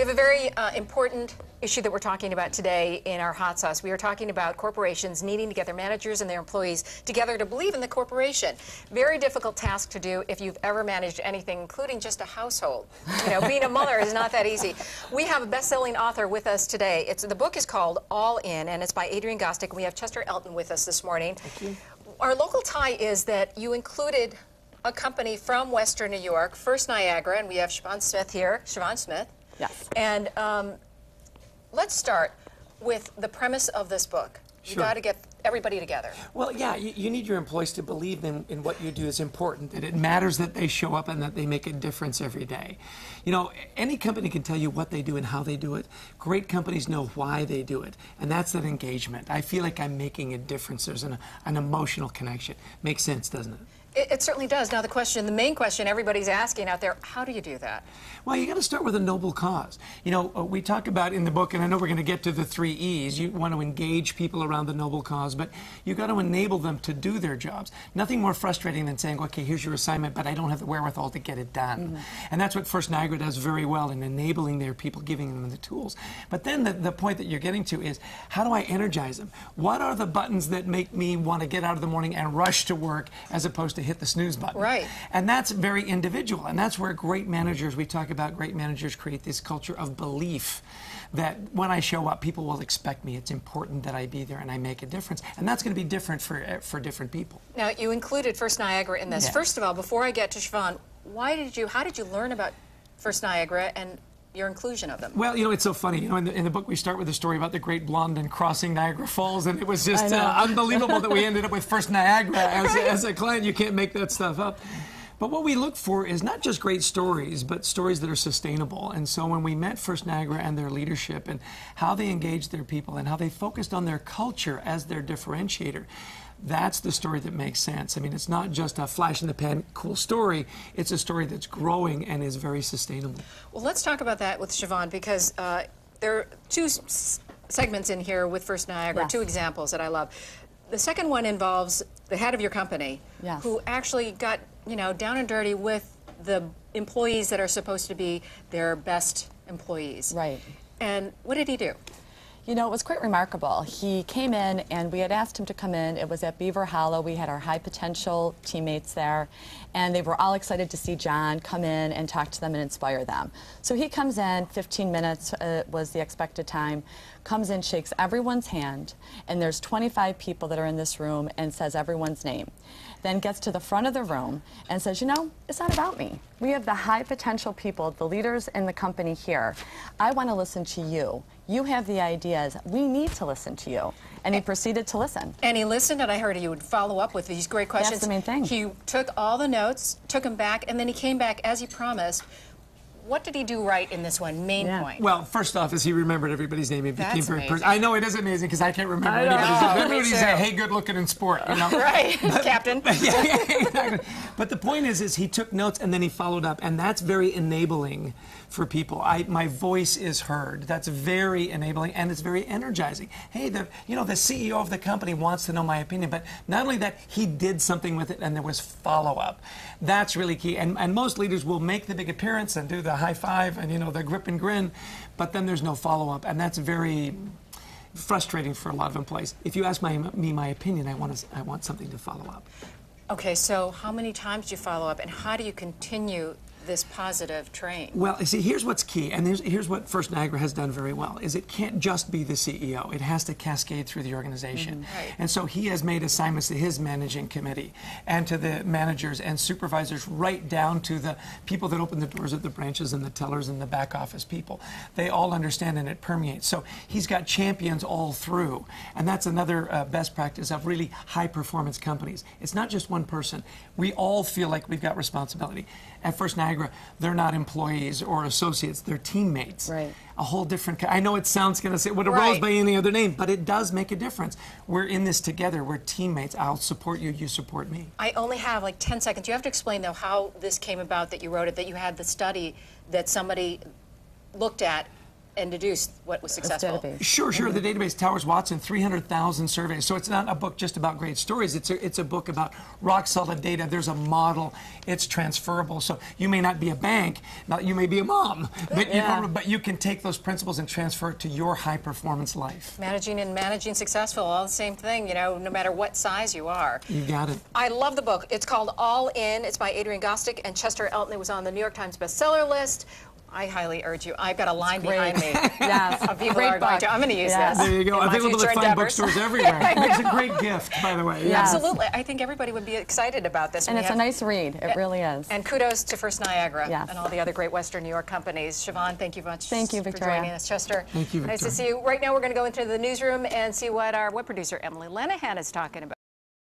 We have a very important issue that we're talking about today in our hot sauce. We are talking about corporations needing to get their managers and their employees together to believe in the corporation. Very difficult task to do if you've ever managed anything, including just a household. You know, being a mother is not that easy. We have a best-selling author with us today. The book is called All In, and it's by Adrian Gostick. We have Chester Elton with us this morning. Thank you. Our local tie is that you included a company from Western New York, First Niagara, and we have Siobhan Smith here. Siobhan Smith. Yes. And let's start with the premise of this book. Sure. You got to get everybody together. Well, yeah, you need your employees to believe in what you do is important, that it matters that they show up and that they make a difference every day. You know, any company can tell you what they do and how they do it. Great companies know why they do it, and that's that engagement. I feel like I'm making a difference. There's an emotional connection. Makes sense, doesn't it? It certainly does. Now the main question everybody's asking out there, how do you do that? Well, you got to start with a noble cause. You know, we talk about in the book, and I know we're going to get to the 3 E's. You want to engage people around the noble cause, but you got to enable them to do their jobs. Nothing more frustrating than saying, okay, here's your assignment, but I don't have the wherewithal to get it done. Mm-hmm. And that's what First Niagara does very well in enabling their people, giving them the tools. But then the point that you're getting to is, how do I energize them? What are the buttons that make me want to get out of the morning and rush to work as opposed to hit the snooze button? Right. And that's very individual, and that's where great managers, we talk about great managers create this culture of belief that when I show up, people will expect me. It's important that I be there and I make a difference. And that's going to be different for different people. Now, you included First Niagara in this. Yeah. First of all, before I get to Siobhan, how did you learn about First Niagara and your inclusion of them? Well, you know, it's so funny. You know, in the book, we start with a story about the great blonde and crossing Niagara Falls, and it was just unbelievable that we ended up with First Niagara as a client. You can't make that stuff up. But what we look for is not just great stories, but stories that are sustainable. And so when we met First Niagara and their leadership and how they engaged their people and how they focused on their culture as their differentiator, that's the story that makes sense. I mean, it's not just a flash-in-the-pan cool story. It's a story that's growing and is very sustainable. Well, let's talk about that with Siobhan, because there are two segments in here with First Niagara, Yes. two examples that I love. The second one involves the head of your company, Yes. who actually got, you know, down and dirty with the employees that are supposed to be their best employees. Right. And what did he do? You know, it was quite remarkable. He came in, and we had asked him to come in. It was at Beaver Hollow. We had our high potential teammates there, and they were all excited to see John come in and talk to them and inspire them. So he comes in, 15 minutes was the expected time, comes in, shakes everyone's hand, and there's 25 people that are in this room, and says everyone's name. Then gets to the front of the room and says, you know, it's not about me. We have the high potential people, the leaders in the company here. I want to listen to you. You have the ideas. We need to listen to you. And he proceeded to listen. And he listened, and I heard he would follow up with these great questions. That's the main thing. He took all the notes, took them back, and then he came back as he promised. What did he do right in this one main point? Well, first off, is he remembered everybody's name. He became That's very amazing. I know it is amazing because I can't remember I know. anybody's name. Everybody Me say, too. hey, good looking in sport, you know? Right, Captain. Yeah, exactly. But the point is he took notes and then he followed up, and that's very enabling for people. My voice is heard. That's very enabling, and it's very energizing. Hey, the CEO of the company wants to know my opinion, but not only that, he did something with it, and there was follow-up. That's really key. And most leaders will make the big appearance and do the high five and the grip and grin, but then there's no follow-up, and that's very frustrating for a lot of employees. If you ask me my opinion, I want something to follow up. Okay, so how many times do you follow up, and how do you continue this positive train? Well, see, here's what's key, and here's what First Niagara has done very well, is it can't just be the CEO. It has to cascade through the organization. Mm-hmm. Right. And so he has made assignments to his managing committee and to the managers and supervisors right down to the people that open the doors at the branches and the tellers and the back office people. They all understand, and it permeates. So he's got champions all through, and that's another best practice of really high-performance companies. It's not just one person. We all feel like we've got responsibility. At First Niagara, they're not employees or associates, they're teammates. Right. A whole different, I know it sounds going to say, would it Right. rolls by any other name, but it does make a difference. We're in this together, we're teammates. I'll support you, you support me. I only have like 10 seconds. You have to explain, though, how this came about, that you wrote it, that you had the study that somebody looked at deduce what was successful. database. Sure, sure. The database Towers Watson, 300,000 surveys. So it's not a book just about great stories. It's a book about rock solid data. There's a model. It's transferable. So you may not be a bank, you may be a mom, but you can take those principles and transfer it to your high performance life. Managing successful, all the same thing, you know, no matter what size you are. You got it. I love the book. It's called All In. It's by Adrian Gostick and Chester Elton. It was on the New York Times bestseller list. I highly urge you. I've got a line behind me. Yes. Of people are going to. I'm going to use this. There you go. in I my think we'll future find endeavors. bookstores everywhere. It's a great gift, by the way. Yeah. Absolutely. I think everybody would be excited about this. And it's a nice read. It really is. And kudos to First Niagara Yes. and all the other great Western New York companies. Siobhan, thank you much Thank you, for Victoria. joining us. Chester, Thank you, nice to Victoria. see you. Right now we're going to go into the newsroom and see what our web producer Emily Lenahan is talking about.